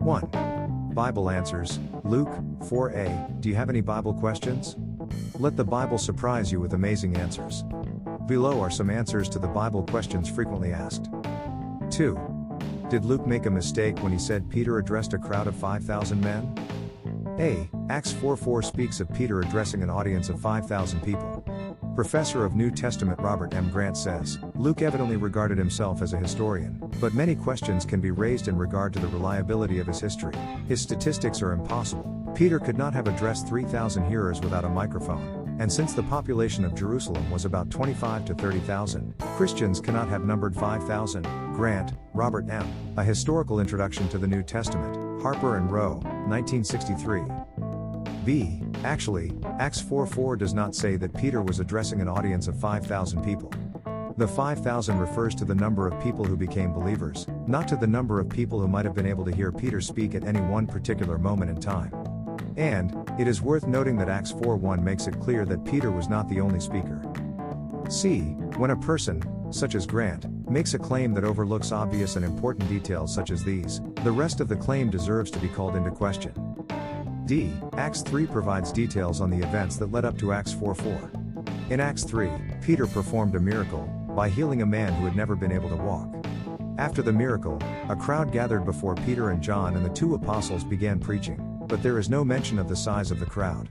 1. Bible answers. Luke 4a. Do you have any Bible questions? Let the Bible surprise you with amazing answers. Below are some answers to the Bible questions frequently asked. 2. Did Luke make a mistake when he said Peter addressed a crowd of 5,000 men? A. Acts 4:4 speaks of Peter addressing an audience of 5,000 people. Professor of New Testament Robert M. Grant says, Luke evidently regarded himself as a historian, but many questions can be raised in regard to the reliability of his history. His statistics are impossible. Peter could not have addressed 3,000 hearers without a microphone, and since the population of Jerusalem was about 25 to 30,000, Christians cannot have numbered 5,000. Grant, Robert M. A Historical Introduction to the New Testament, Harper and Row, 1963. B. Actually, Acts 4:4 does not say that Peter was addressing an audience of 5,000 people. The 5,000 refers to the number of people who became believers, not to the number of people who might have been able to hear Peter speak at any one particular moment in time. And, it is worth noting that Acts 4:1 makes it clear that Peter was not the only speaker. C. When a person, such as Grant, makes a claim that overlooks obvious and important details such as these, the rest of the claim deserves to be called into question. D. Acts 3 provides details on the events that led up to Acts 4:4. In Acts 3, Peter performed a miracle, by healing a man who had never been able to walk. After the miracle, a crowd gathered before Peter and John and the two apostles began preaching, but there is no mention of the size of the crowd.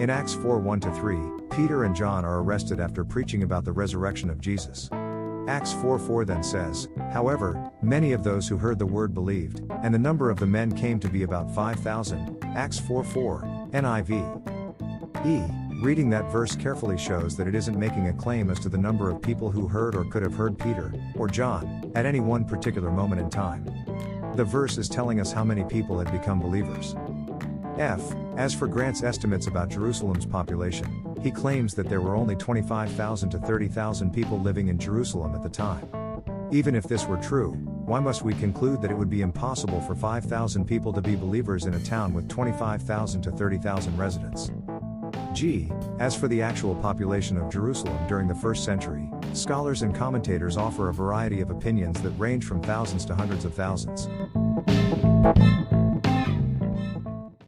In Acts 4:1-3, Peter and John are arrested after preaching about the resurrection of Jesus. Acts 4:4 then says, however, many of those who heard the word believed, and the number of the men came to be about 5,000, Acts 4:4, NIV. E. Reading that verse carefully shows that it isn't making a claim as to the number of people who heard or could have heard Peter, or John, at any one particular moment in time. The verse is telling us how many people had become believers. F. As for Grant's estimates about Jerusalem's population, he claims that there were only 25,000 to 30,000 people living in Jerusalem at the time. Even if this were true, why must we conclude that it would be impossible for 5,000 people to be believers in a town with 25,000 to 30,000 residents? G. As for the actual population of Jerusalem during the first century, scholars and commentators offer a variety of opinions that range from thousands to hundreds of thousands.